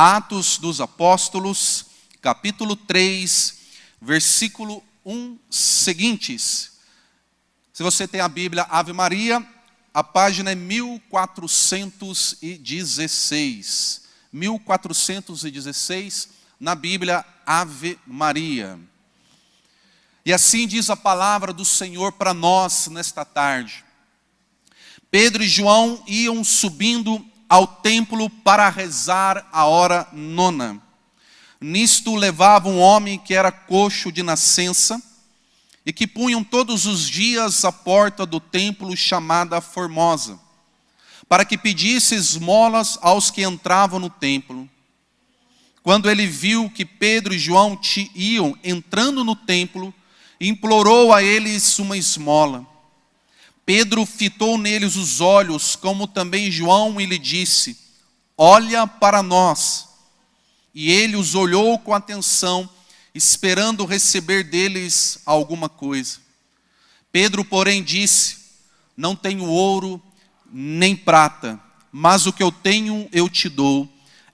Atos dos Apóstolos, capítulo 3, versículo 1 seguintes. Se você tem a Bíblia Ave Maria, a página é 1416. 1416 na Bíblia Ave Maria. E assim diz a palavra do Senhor para nós nesta tarde. Pedro e João iam subindo ao templo para rezar a hora nona. Nisto levava um homem que era coxo de nascença e que punham todos os dias à porta do templo chamada Formosa, para que pedisse esmolas aos que entravam no templo. Quando ele viu que Pedro e João iam entrando no templo, implorou a eles uma esmola. Pedro fitou neles os olhos, como também João, e lhe disse: olha para nós. E ele os olhou com atenção, esperando receber deles alguma coisa. Pedro, porém, disse: não tenho ouro nem prata, mas o que eu tenho eu te dou.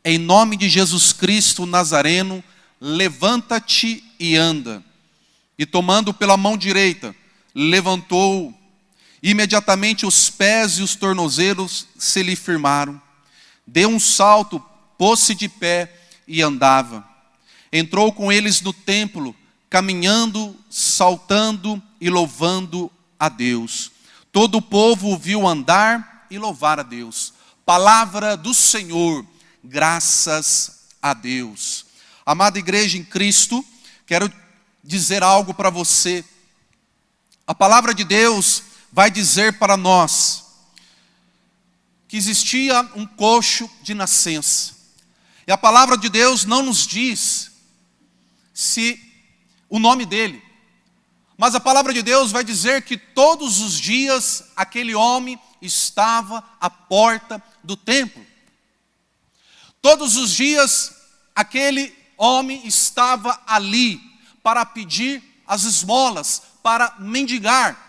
Em nome de Jesus Cristo Nazareno, levanta-te e anda. E tomando pela mão direita, levantou. Imediatamente os pés e os tornozelos se lhe firmaram. Deu um salto, pôs-se de pé e andava. Entrou com eles no templo, caminhando, saltando e louvando a Deus. Todo o povo o viu andar e louvar a Deus. Palavra do Senhor, graças a Deus. Amada igreja em Cristo, quero dizer algo para você. A palavra de Deus vai dizer para nós que existia um coxo de nascença. E a palavra de Deus não nos diz se o nome dele. Mas a palavra de Deus vai dizer que todos os dias aquele homem estava à porta do templo. Todos os dias aquele homem estava ali para pedir as esmolas, para mendigar.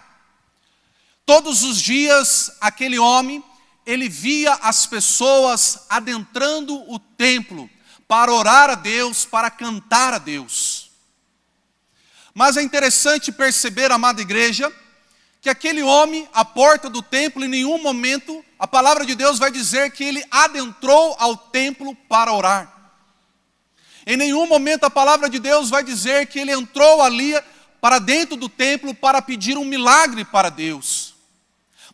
Todos os dias aquele homem, ele via as pessoas adentrando o templo para orar a Deus, para cantar a Deus. Mas é interessante perceber, amada igreja, que aquele homem, à porta do templo, em nenhum momento, a palavra de Deus vai dizer que ele adentrou ao templo para orar. Em nenhum momento a palavra de Deus vai dizer que ele entrou ali para dentro do templo para pedir um milagre para Deus.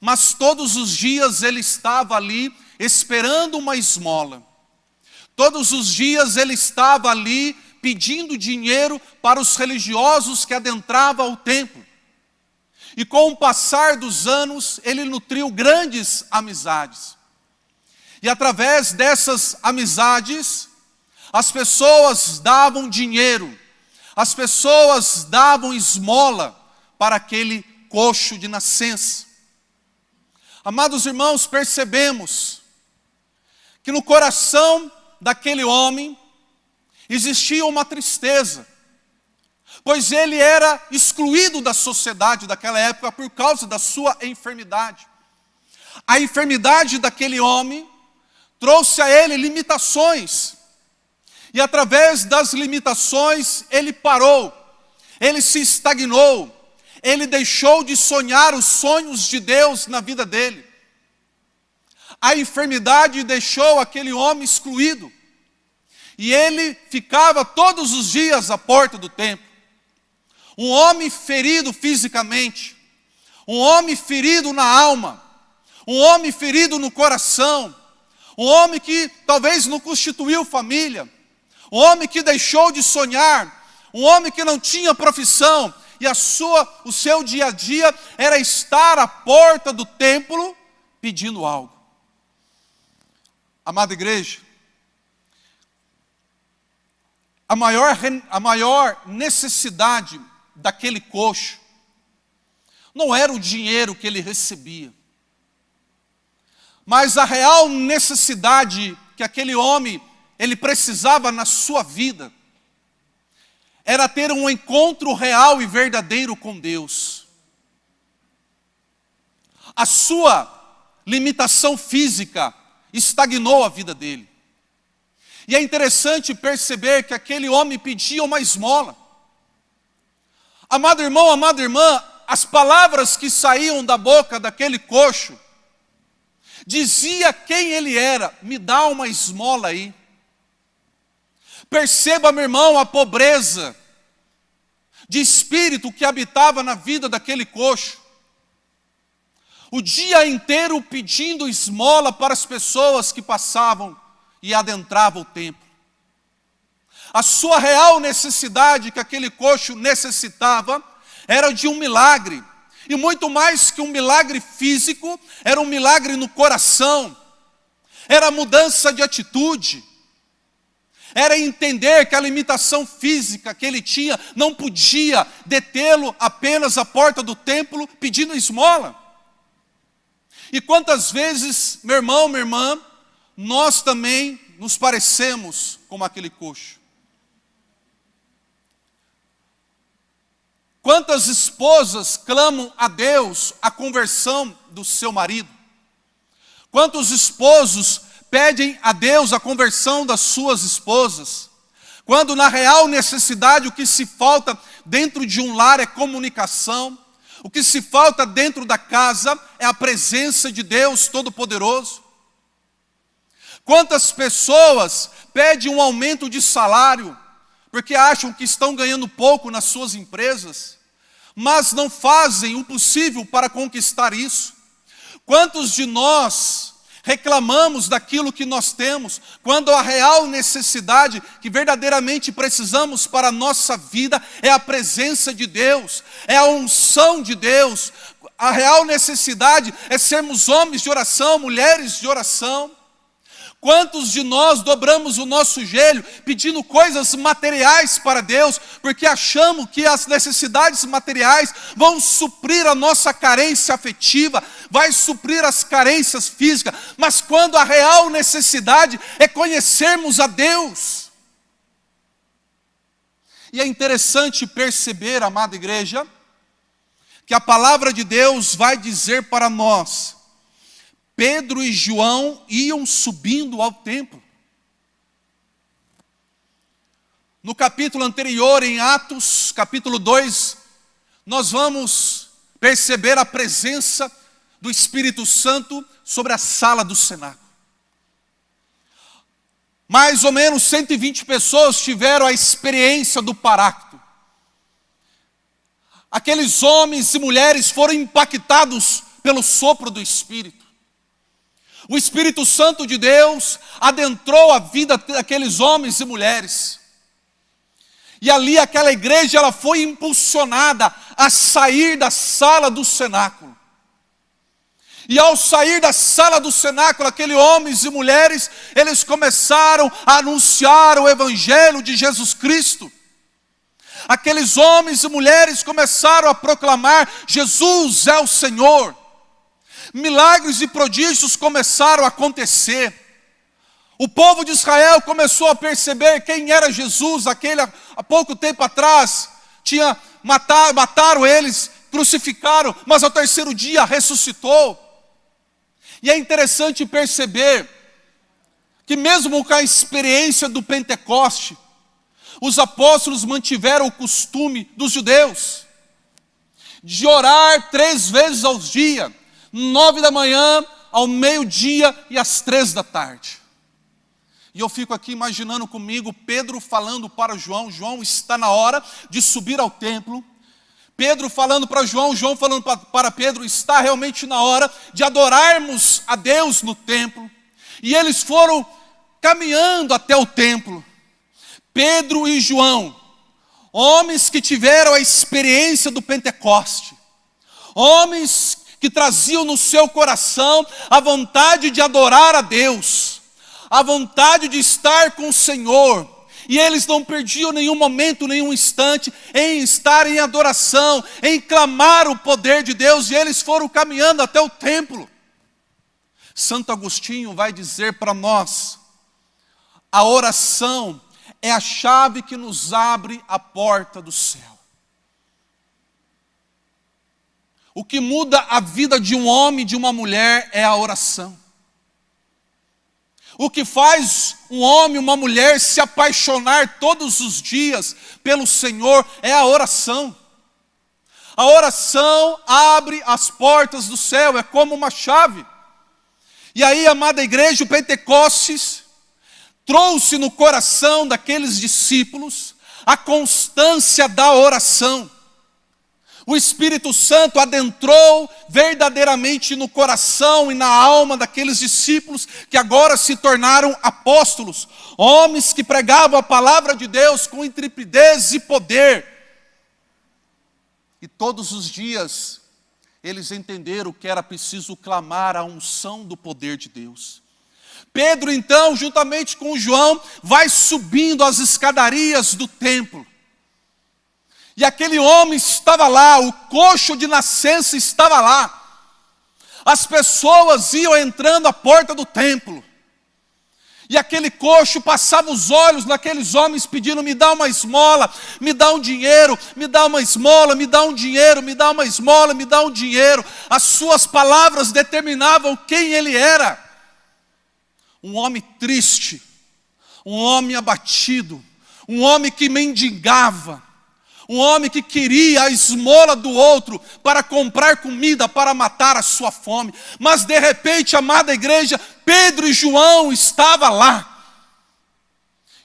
Mas todos os dias ele estava ali esperando uma esmola. Todos os dias ele estava ali pedindo dinheiro para os religiosos que adentravam ao templo. E com o passar dos anos, ele nutriu grandes amizades. E através dessas amizades, as pessoas davam dinheiro, as pessoas davam esmola para aquele coxo de nascença. Amados irmãos, percebemos que no coração daquele homem existia uma tristeza, pois ele era excluído da sociedade daquela época por causa da sua enfermidade. A enfermidade daquele homem trouxe a ele limitações, e através das limitações ele parou, ele se estagnou, ele deixou de sonhar os sonhos de Deus na vida dele. A enfermidade deixou aquele homem excluído. E ele ficava todos os dias à porta do templo. Um homem ferido fisicamente. Um homem ferido na alma. Um homem ferido no coração. Um homem que talvez não constituiu família. Um homem que deixou de sonhar. Um homem que não tinha profissão. E o seu dia a dia era estar à porta do templo pedindo algo. Amada igreja, a maior necessidade daquele coxo não era o dinheiro que ele recebia, mas a real necessidade que aquele homem ele precisava na sua vida era ter um encontro real e verdadeiro com Deus. A sua limitação física estagnou a vida dele. E é interessante perceber que aquele homem pedia uma esmola. Amado irmão, amada irmã, as palavras que saíam da boca daquele coxo dizia quem ele era. Me dá uma esmola aí. Perceba, meu irmão, a pobreza de espírito que habitava na vida daquele coxo. O dia inteiro pedindo esmola para as pessoas que passavam e adentravam o templo. A sua real necessidade que aquele coxo necessitava era de um milagre. E muito mais que um milagre físico, era um milagre no coração. Era mudança de atitude. Era entender que a limitação física que ele tinha não podia detê-lo apenas à porta do templo pedindo esmola. E quantas vezes, meu irmão, minha irmã, nós também nos parecemos como aquele coxo. Quantas esposas clamam a Deus a conversão do seu marido? Quantos esposos pedem a Deus a conversão das suas esposas? Quando na real necessidade o que se falta dentro de um lar é comunicação, o que se falta dentro da casa é a presença de Deus Todo-Poderoso. Quantas pessoas pedem um aumento de salário, porque acham que estão ganhando pouco nas suas empresas, mas não fazem o possível para conquistar isso? Quantos de nós reclamamos daquilo que nós temos, quando a real necessidade que verdadeiramente precisamos para a nossa vida é a presença de Deus, é a unção de Deus? A real necessidade é sermos homens de oração, mulheres de oração. Quantos de nós dobramos o nosso joelho pedindo coisas materiais para Deus, porque achamos que as necessidades materiais vão suprir a nossa carência afetiva, vai suprir as carências físicas, mas quando a real necessidade é conhecermos a Deus. E é interessante perceber, amada igreja, que a palavra de Deus vai dizer para nós: Pedro e João iam subindo ao templo. No capítulo anterior, em Atos, capítulo 2, nós vamos perceber a presença do Espírito Santo sobre a sala do cenáculo. Mais ou menos 120 pessoas tiveram a experiência do Paráclito. Aqueles homens e mulheres foram impactados pelo sopro do Espírito. O Espírito Santo de Deus adentrou a vida daqueles homens e mulheres. E ali aquela igreja ela foi impulsionada a sair da sala do cenáculo. E ao sair da sala do cenáculo, aqueles homens e mulheres, eles começaram a anunciar o Evangelho de Jesus Cristo. Aqueles homens e mulheres começaram a proclamar: Jesus é o Senhor. Milagres e prodígios começaram a acontecer. O povo de Israel começou a perceber quem era Jesus. Há pouco tempo atrás, mataram eles, crucificaram, mas ao terceiro dia ressuscitou. E é interessante perceber que mesmo com a experiência do Pentecoste, os apóstolos mantiveram o costume dos judeus de orar 3 vezes ao dia, 9 da manhã, ao meio-dia e às 3 da tarde. E eu fico aqui imaginando comigo Pedro falando para João: João, está na hora de subir ao templo. Pedro falando para João, João falando para Pedro: está realmente na hora de adorarmos a Deus no templo. E eles foram caminhando até o templo. Pedro e João, homens que tiveram a experiência do Pentecoste, homens que traziam no seu coração a vontade de adorar a Deus, a vontade de estar com o Senhor. E eles não perdiam nenhum momento, nenhum instante em estar em adoração, em clamar o poder de Deus. E eles foram caminhando até o templo. Santo Agostinho vai dizer para nós: a oração é a chave que nos abre a porta do céu. O que muda a vida de um homem e de uma mulher é a oração. O que faz um homem, uma mulher se apaixonar todos os dias pelo Senhor é a oração. A oração abre as portas do céu, é como uma chave. E aí, amada igreja, o Pentecostes trouxe no coração daqueles discípulos a constância da oração. O Espírito Santo adentrou verdadeiramente no coração e na alma daqueles discípulos que agora se tornaram apóstolos, homens que pregavam a palavra de Deus com intrepidez e poder. E todos os dias eles entenderam que era preciso clamar a unção do poder de Deus. Pedro então, juntamente com João, vai subindo as escadarias do templo. E aquele homem estava lá, o coxo de nascença estava lá. As pessoas iam entrando à porta do templo. E aquele coxo passava os olhos naqueles homens pedindo: me dá uma esmola, me dá um dinheiro, me dá uma esmola, me dá um dinheiro, me dá uma esmola, me dá um dinheiro. As suas palavras determinavam quem ele era. Um homem triste, um homem abatido, um homem que mendigava, um homem que queria a esmola do outro para comprar comida, para matar a sua fome. Mas de repente, amada igreja, Pedro e João estavam lá.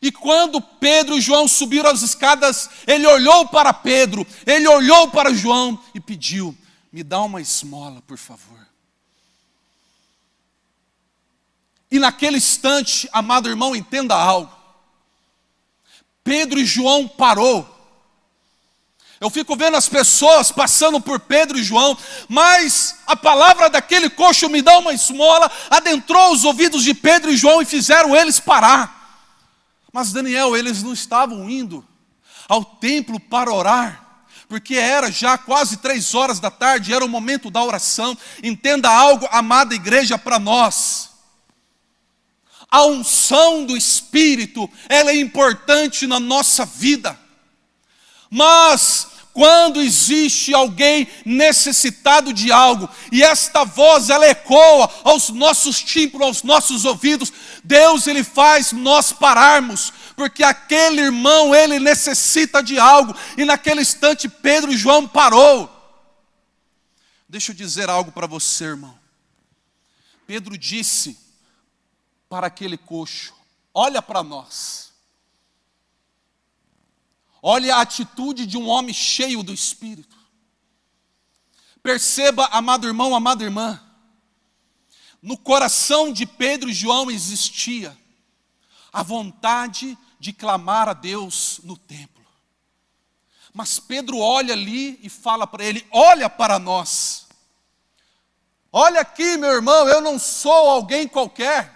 E quando Pedro e João subiram as escadas, ele olhou para Pedro, ele olhou para João e pediu: me dá uma esmola, por favor. E naquele instante, amado irmão, entenda algo. Pedro e João parou. Eu fico vendo as pessoas passando por Pedro e João, mas a palavra daquele coxo, me dá uma esmola, adentrou os ouvidos de Pedro e João e fizeram eles parar. Mas Daniel, eles não estavam indo ao templo para orar, porque era já quase 3 horas da tarde, era o momento da oração. Entenda algo, amada igreja, para nós. A unção do Espírito, ela é importante na nossa vida. Mas quando existe alguém necessitado de algo, e esta voz ela ecoa aos nossos tímpanos, aos nossos ouvidos, Deus ele faz nós pararmos, porque aquele irmão ele necessita de algo. E naquele instante Pedro e João parou. Deixa eu dizer algo para você, irmão. Pedro disse para aquele coxo: olha para nós. Olha a atitude de um homem cheio do Espírito. Perceba, amado irmão, amada irmã, no coração de Pedro e João existia a vontade de clamar a Deus no templo. Mas Pedro olha ali e fala para ele: olha para nós. Olha aqui, meu irmão, eu não sou alguém qualquer.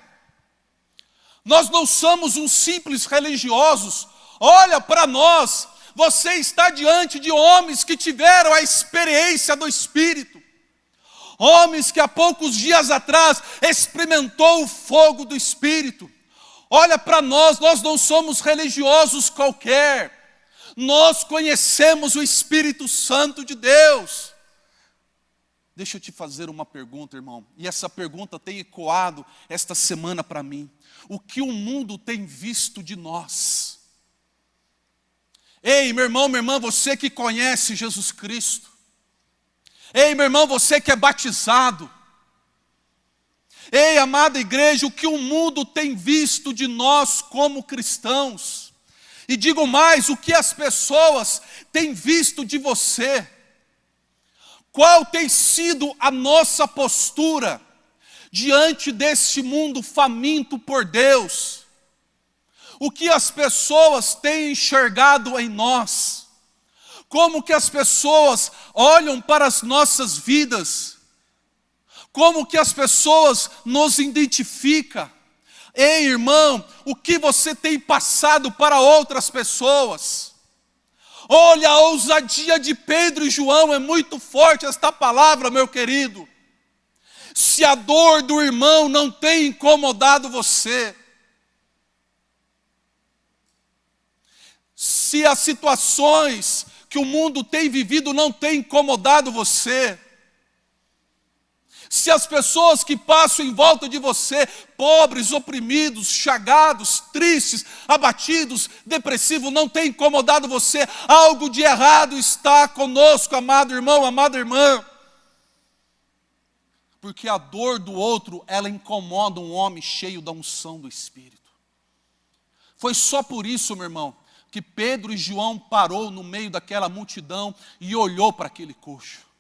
Nós não somos uns simples religiosos. Olha para nós, você está diante de homens que tiveram a experiência do Espírito. Homens que há poucos dias atrás experimentou o fogo do Espírito. Olha para nós, nós não somos religiosos qualquer. Nós conhecemos o Espírito Santo de Deus. Deixa eu te fazer uma pergunta, irmão. E essa pergunta tem ecoado esta semana para mim. O que o mundo tem visto de nós? Ei, meu irmão, minha irmã, você que conhece Jesus Cristo. Ei, meu irmão, você que é batizado. Ei, amada igreja, o que o mundo tem visto de nós como cristãos? E digo mais, o que as pessoas têm visto de você? Qual tem sido a nossa postura diante deste mundo faminto por Deus? O que as pessoas têm enxergado em nós? Como que as pessoas olham para as nossas vidas? Como que as pessoas nos identificam? Ei, irmão, o que você tem passado para outras pessoas? Olha, a ousadia de Pedro e João, é muito forte esta palavra, meu querido. Se a dor do irmão não tem incomodado você, se as situações que o mundo tem vivido não tem incomodado você, Se as pessoas que passam em volta de você, pobres, oprimidos, chagados, tristes, abatidos, depressivos, não tem incomodado você, algo de errado está conosco, amado irmão, amada irmã. Porque a dor do outro, ela incomoda um homem cheio da unção do Espírito. Foi só por isso, meu irmão, que Pedro e João parou no meio daquela multidão e olhou para aquele coxo.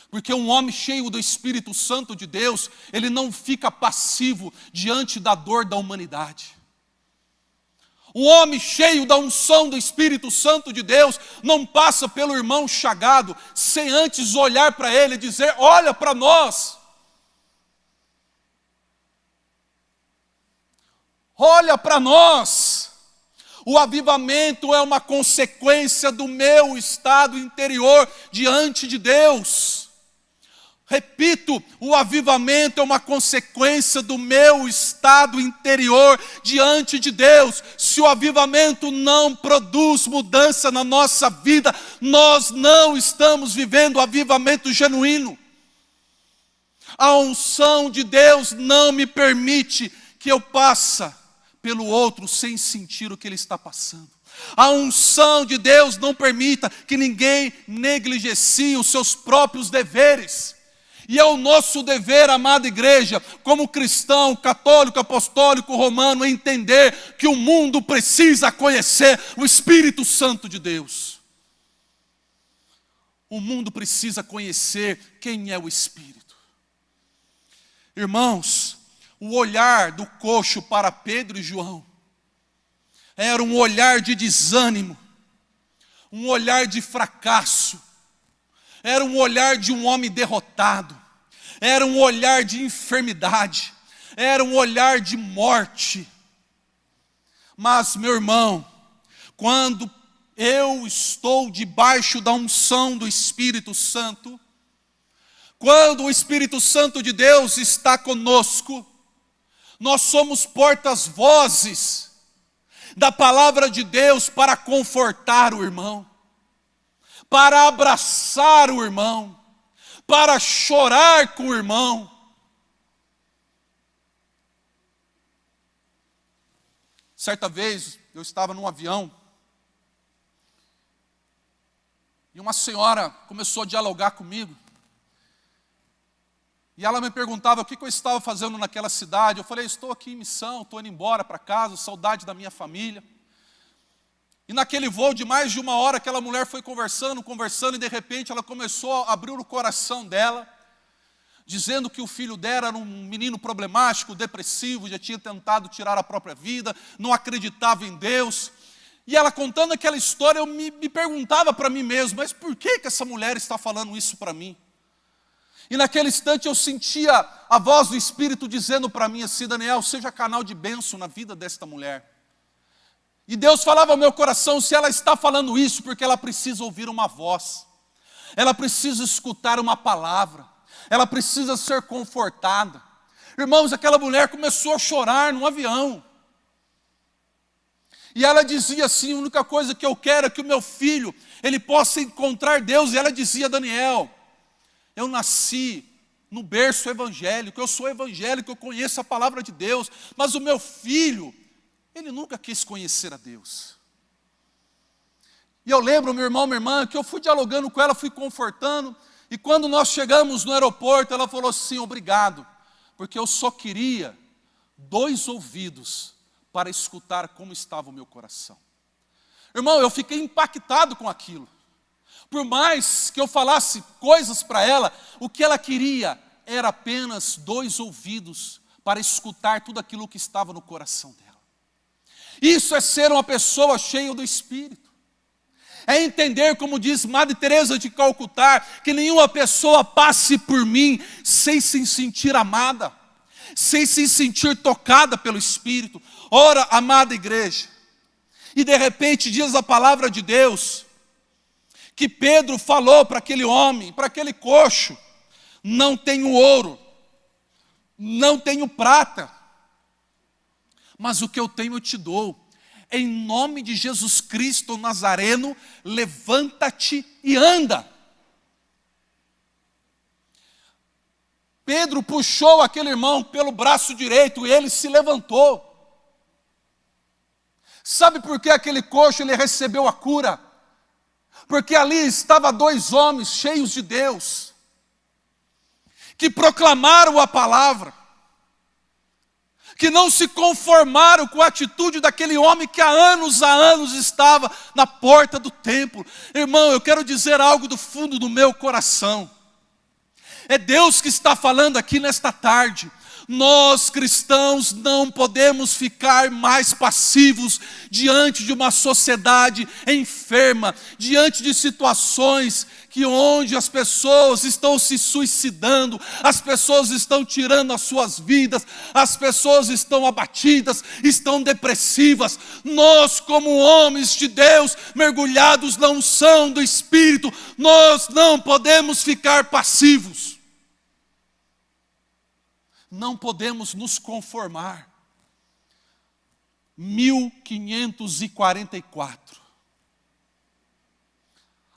Porque um homem cheio do Espírito Santo de Deus, ele não fica passivo diante da dor da humanidade. Um homem cheio da unção do Espírito Santo de Deus não passa pelo irmão chagado sem antes olhar para ele e dizer: olha para nós. Olha para nós. O avivamento é uma consequência do meu estado interior diante de Deus. Repito, o avivamento é uma consequência do meu estado interior diante de Deus. Se o avivamento não produz mudança na nossa vida, nós não estamos vivendo o avivamento genuíno. A unção de Deus não me permite que eu passe pelo outro sem sentir o que ele está passando. A unção de Deus não permita que ninguém negligencie os seus próprios deveres. E é o nosso dever, amada igreja, como cristão, católico, apostólico, romano, entender que o mundo precisa conhecer o Espírito Santo de Deus. O mundo precisa conhecer quem é o Espírito. Irmãos, o olhar do coxo para Pedro e João era um olhar de desânimo, um olhar de fracasso, era um olhar de um homem derrotado, era um olhar de enfermidade, era um olhar de morte. Mas, meu irmão, quando eu estou debaixo da unção do Espírito Santo, quando o Espírito Santo de Deus está conosco, nós somos portas-vozes da palavra de Deus para confortar o irmão, para abraçar o irmão, para chorar com o irmão. Certa vez, eu estava num avião, e uma senhora começou a dialogar comigo, e ela me perguntava o que eu estava fazendo naquela cidade. Eu falei: estou aqui em missão, estou indo embora para casa, saudade da minha família. E naquele voo de mais de 1 hora, aquela mulher foi conversando, e de repente ela começou a abrir o coração dela, dizendo que o filho dela era um menino problemático, depressivo, já tinha tentado tirar a própria vida, não acreditava em Deus. E ela contando aquela história, eu me perguntava para mim mesmo: mas por que essa mulher está falando isso para mim? E naquele instante eu sentia a voz do Espírito dizendo para mim assim: Daniel, seja canal de bênção na vida desta mulher. E Deus falava ao meu coração: se ela está falando isso, porque ela precisa ouvir uma voz, ela precisa escutar uma palavra, ela precisa ser confortada. Irmãos, aquela mulher começou a chorar no avião. E ela dizia assim: a única coisa que eu quero é que o meu filho, ele possa encontrar Deus. E ela dizia: Daniel, eu nasci no berço evangélico, eu sou evangélico, eu conheço a palavra de Deus, mas o meu filho, ele nunca quis conhecer a Deus. E eu lembro, meu irmão, minha irmã, que eu fui dialogando com ela, fui confortando, e quando nós chegamos no aeroporto, ela falou assim: obrigado, porque eu só queria 2 ouvidos para escutar como estava o meu coração. Irmão, eu fiquei impactado com aquilo. Por mais que eu falasse coisas para ela, o que ela queria era apenas 2 ouvidos para escutar tudo aquilo que estava no coração dela. Isso é ser uma pessoa cheia do Espírito. É entender, como diz Madre Teresa de Calcutá, que nenhuma pessoa passe por mim sem se sentir amada, sem se sentir tocada pelo Espírito. Ora, amada igreja, e de repente diz a palavra de Deus, que Pedro falou para aquele homem, para aquele coxo: não tenho ouro, não tenho prata, mas o que eu tenho eu te dou. Em nome de Jesus Cristo Nazareno, levanta-te e anda. Pedro puxou aquele irmão pelo braço direito e ele se levantou. Sabe por que aquele coxo ele recebeu a cura? Porque ali estavam dois homens cheios de Deus, que proclamaram a palavra, que não se conformaram com a atitude daquele homem que há anos estava na porta do templo. Irmão, eu quero dizer algo do fundo do meu coração. É Deus que está falando aqui nesta tarde. Nós cristãos não podemos ficar mais passivos diante de uma sociedade enferma, diante de situações onde as pessoas estão se suicidando, as pessoas estão tirando as suas vidas, as pessoas estão abatidas, estão depressivas. Nós, como homens de Deus, mergulhados na unção do Espírito, nós não podemos ficar passivos. Não podemos nos conformar. 1544.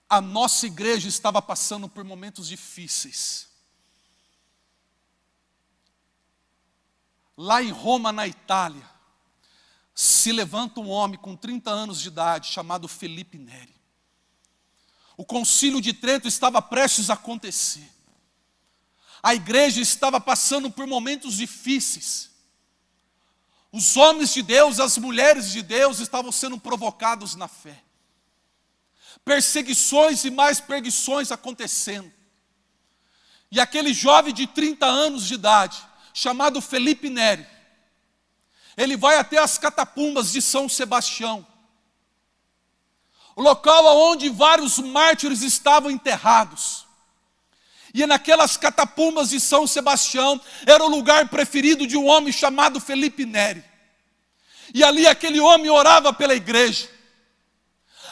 A nossa igreja estava passando por momentos difíceis. Lá em Roma, na Itália, se levanta um homem com 30 anos de idade, chamado Felipe Neri. O concílio de Trento estava prestes a acontecer. A igreja estava passando por momentos difíceis. Os homens de Deus, as mulheres de Deus estavam sendo provocados na fé. Perseguições e mais perseguições acontecendo. E aquele jovem de 30 anos de idade, chamado Felipe Neri, ele vai até as catacumbas de São Sebastião, o local onde vários mártires estavam enterrados. E naquelas catacumbas de São Sebastião, era o lugar preferido de um homem chamado Felipe Neri. E ali aquele homem orava pela igreja.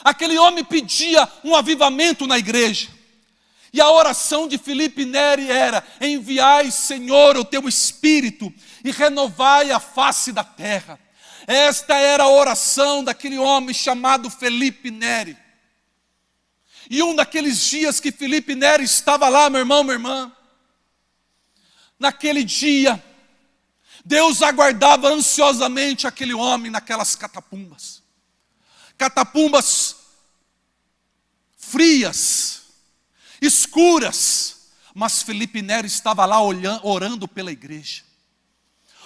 Aquele homem pedia um avivamento na igreja. E a oração de Felipe Neri era: enviai, Senhor, o teu Espírito e renovai a face da terra. Esta era a oração daquele homem chamado Felipe Neri. E um daqueles dias que Felipe Neri estava lá, meu irmão, minha irmã, naquele dia, Deus aguardava ansiosamente aquele homem naquelas catacumbas. Catacumbas frias, escuras, mas Felipe Neri estava lá orando pela igreja.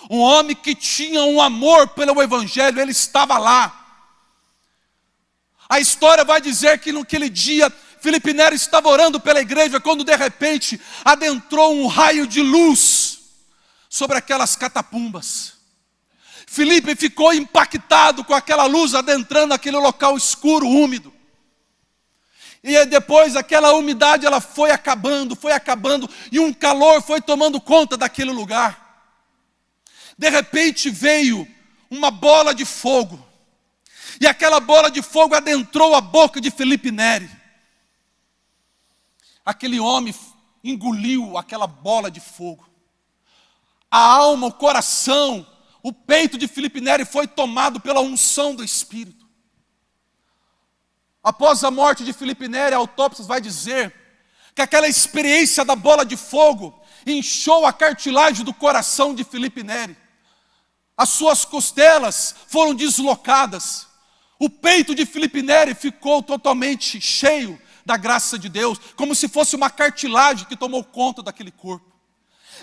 Um homem que tinha um amor pelo evangelho, ele estava lá. A história vai dizer que naquele dia, Felipe Neri estava orando pela igreja, quando de repente adentrou um raio de luz sobre aquelas catacumbas. Felipe ficou impactado com aquela luz adentrando aquele local escuro, úmido. E depois aquela umidade ela foi acabando, e um calor foi tomando conta daquele lugar. De repente veio uma bola de fogo, e aquela bola de fogo adentrou a boca de Felipe Neri. Aquele homem engoliu aquela bola de fogo. A alma, o coração, o peito de Felipe Neri foi tomado pela unção do Espírito. Após a morte de Felipe Neri, a autópsia vai dizer que aquela experiência da bola de fogo inchou a cartilagem do coração de Felipe Neri. As suas costelas foram deslocadas. O peito de Felipe Neri ficou totalmente cheio da graça de Deus, como se fosse uma cartilagem que tomou conta daquele corpo.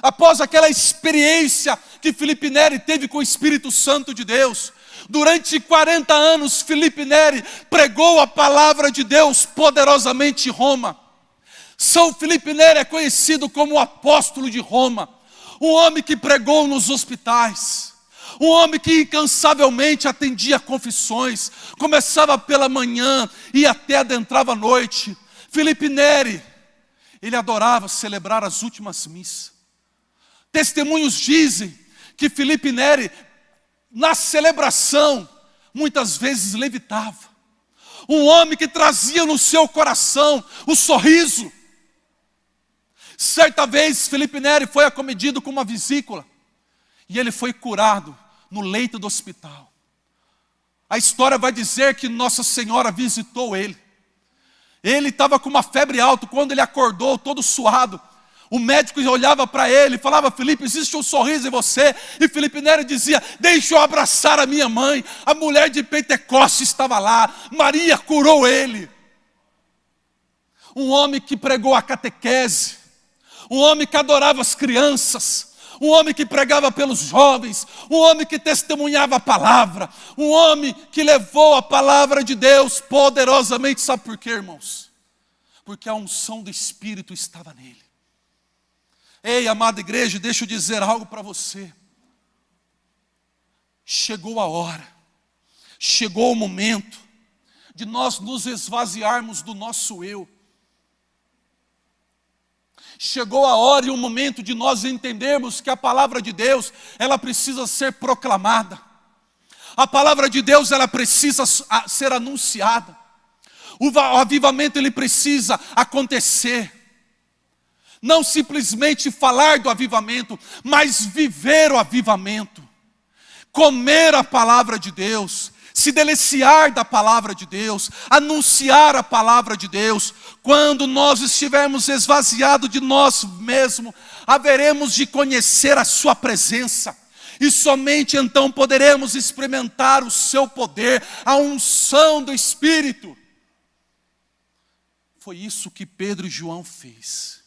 Após aquela experiência que Felipe Neri teve com o Espírito Santo de Deus, durante 40 anos Felipe Neri pregou a palavra de Deus poderosamente em Roma. São Felipe Neri é conhecido como o apóstolo de Roma, um homem que pregou nos hospitais, um homem que incansavelmente atendia confissões, começava pela manhã e até adentrava a noite. Felipe Neri, ele adorava celebrar as últimas missas. Testemunhos dizem que Felipe Neri, na celebração, muitas vezes levitava. Um homem que trazia no seu coração o sorriso. Certa vez, Felipe Neri foi acometido com uma vesícula, e ele foi curado no leito do hospital. A história vai dizer que Nossa Senhora visitou ele. Ele estava com uma febre alta. Quando ele acordou todo suado, O médico olhava para ele e falava: Felipe, existe um sorriso em você. E Felipe Neri dizia: deixa eu abraçar a minha mãe. A mulher de Pentecostes estava lá, Maria curou ele. Um homem que pregou a catequese, um homem que adorava as crianças, um homem que pregava pelos jovens, um homem que testemunhava a palavra, um homem que levou a palavra de Deus poderosamente. Sabe por quê, irmãos? Porque a unção do Espírito estava nele. Ei, amada igreja, deixa eu dizer algo para você. Chegou a hora, chegou o momento de nós nos esvaziarmos do nosso eu. Chegou a hora e o momento de nós entendermos que a palavra de Deus, ela precisa ser proclamada. A palavra de Deus, ela precisa ser anunciada. O avivamento, ele precisa acontecer. Não simplesmente falar do avivamento, mas viver o avivamento. Comer a palavra de Deus, se deliciar da palavra de Deus, anunciar a palavra de Deus. Quando nós estivermos esvaziados de nós mesmos, haveremos de conhecer a sua presença. E somente então poderemos experimentar o seu poder, a unção do Espírito. Foi isso que Pedro e João fez.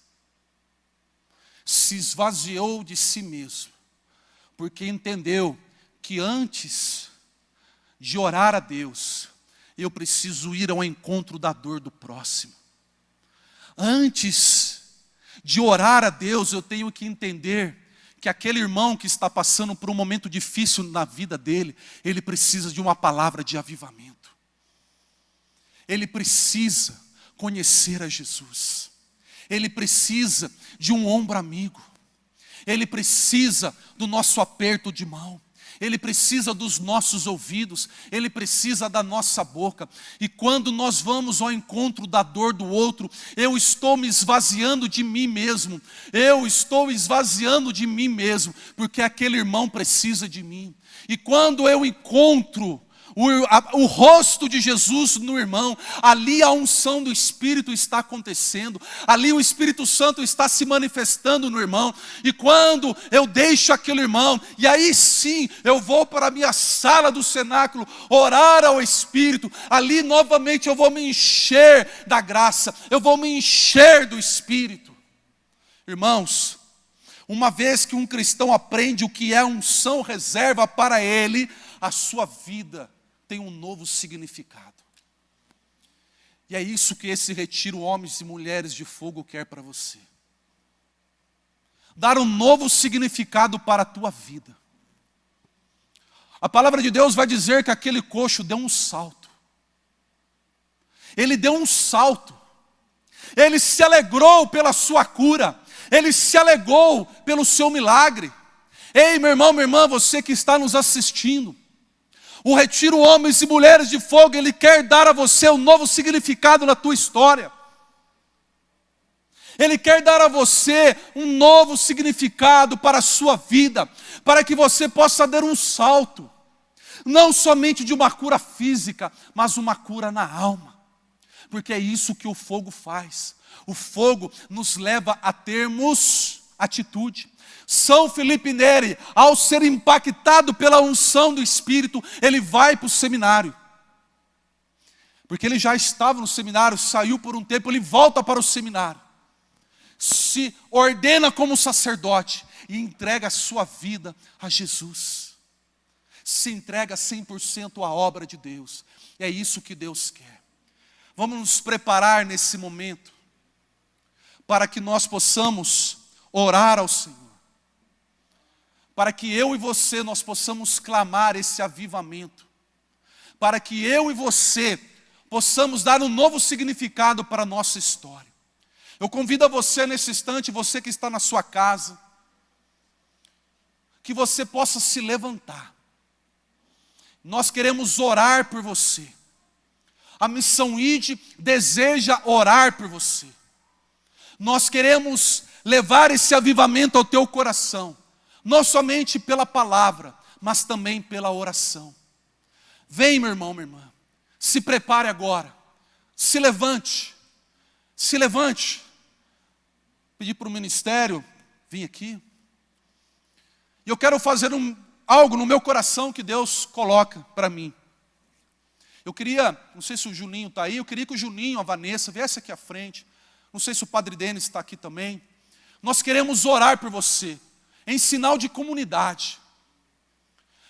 Se esvaziou de si mesmo, porque entendeu que antes de orar a Deus, eu preciso ir ao encontro da dor do próximo. Antes de orar a Deus, eu tenho que entender que aquele irmão que está passando por um momento difícil na vida dele, ele precisa de uma palavra de avivamento. Ele precisa conhecer a Jesus. Ele precisa de um ombro amigo. Ele precisa do nosso aperto de mão. Ele precisa dos nossos ouvidos. Ele precisa da nossa boca. E quando nós vamos ao encontro da dor do outro, eu estou me esvaziando de mim mesmo. Eu estou esvaziando de mim mesmo, porque aquele irmão precisa de mim. E quando eu encontro o rosto de Jesus no irmão, ali a unção do Espírito está acontecendo, ali o Espírito Santo está se manifestando no irmão. E quando eu deixo aquele irmão, e aí sim eu vou para a minha sala do cenáculo orar ao Espírito, ali novamente eu vou me encher da graça, eu vou me encher do Espírito. Irmãos, uma vez que um cristão aprende o que é unção reserva para ele, a sua vida tem um novo significado. E é isso que esse retiro Homens e Mulheres de Fogo quer para você. Dar um novo significado para a tua vida. A palavra de Deus vai dizer que aquele coxo deu um salto. Ele deu um salto. Ele se alegrou pela sua cura. Ele se alegrou pelo seu milagre. Ei, meu irmão, minha irmã, você que está nos assistindo, o retiro Homens e Mulheres de Fogo, ele quer dar a você um novo significado na tua história. Ele quer dar a você um novo significado para a sua vida, para que você possa dar um salto, não somente de uma cura física, mas uma cura na alma, porque é isso que o fogo faz. O fogo nos leva a termos atitude. São Felipe Neri, ao ser impactado pela unção do Espírito, ele vai para o seminário. Porque ele já estava no seminário, saiu por um tempo, ele volta para o seminário. Se ordena como sacerdote e entrega a sua vida a Jesus. Se entrega 100% à obra de Deus. É isso que Deus quer. Vamos nos preparar nesse momento para que nós possamos orar ao Senhor. Para que eu e você nós possamos clamar esse avivamento. Para que eu e você possamos dar um novo significado para a nossa história. Eu convido a você nesse instante, você que está na sua casa, que você possa se levantar. Nós queremos orar por você. A Missão ID deseja orar por você. Nós queremos levar esse avivamento ao teu coração. Não somente pela palavra, mas também pela oração. Vem, meu irmão, minha irmã. Se prepare agora. Se levante. Se levante. pedir para o ministério vir aqui. E eu quero fazer algo no meu coração que Deus coloca para mim. Eu queria, não sei se o Juninho está aí, eu queria que o Juninho, a Vanessa, viesse aqui à frente. Não sei se o Padre Denis está aqui também. Nós queremos orar por você, em sinal de comunidade.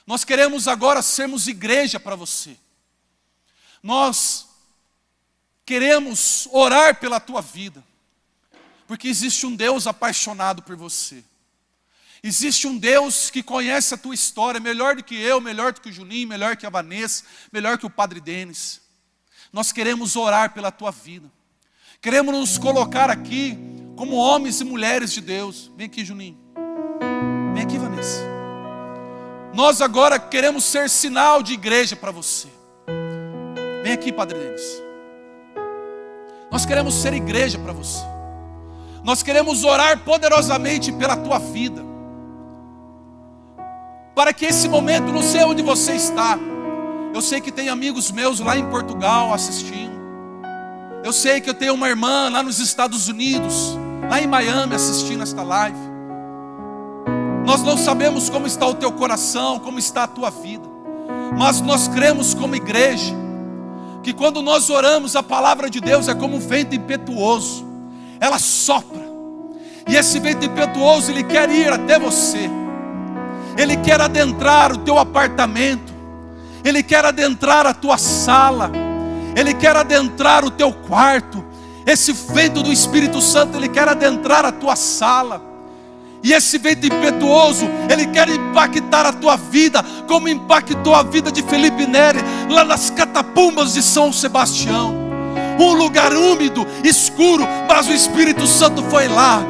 Nós queremos agora sermos igreja para você. Nós queremos orar pela tua vida, porque existe um Deus apaixonado por você. Existe um Deus que conhece a tua história melhor do que eu, melhor do que o Juninho, melhor que a Vanessa, melhor que o Padre Denis. Nós queremos orar pela tua vida. Queremos nos colocar aqui como homens e mulheres de Deus. Vem aqui, Juninho. Vem aqui, Vanessa. Nós agora queremos ser sinal de igreja para você. Vem aqui, Padre Denis. Nós queremos ser igreja para você. Nós queremos orar poderosamente pela tua vida. Para que esse momento, não sei onde você está. Eu sei que tem amigos meus lá em Portugal assistindo. Eu sei que eu tenho uma irmã lá nos Estados Unidos, lá em Miami, assistindo esta live. Nós não sabemos como está o teu coração, como está a tua vida. Mas nós cremos como igreja, que quando nós oramos, a palavra de Deus é como um vento impetuoso. Ela sopra. E esse vento impetuoso, ele quer ir até você. Ele quer adentrar o teu apartamento. Ele quer adentrar a tua sala. Ele quer adentrar o teu quarto. Esse vento do Espírito Santo, ele quer adentrar a tua sala. E esse vento impetuoso, ele quer impactar a tua vida, como impactou a vida de Felipe Neri, lá nas catapumbas de São Sebastião. Um lugar úmido, escuro, mas o Espírito Santo foi lá,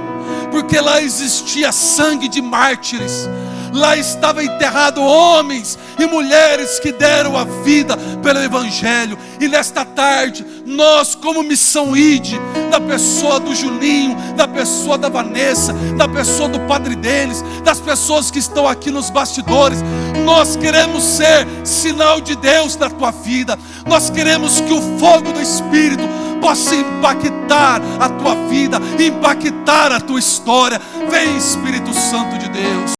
porque lá existia sangue de mártires. Lá estava enterrado homens e mulheres que deram a vida pelo Evangelho. E nesta tarde, nós como Missão ID, da pessoa do Juninho, da pessoa da Vanessa, da pessoa do Padre Denis, das pessoas que estão aqui nos bastidores, nós queremos ser sinal de Deus na tua vida. Nós queremos que o fogo do Espírito possa impactar a tua vida, impactar a tua história. Vem, Espírito Santo de Deus.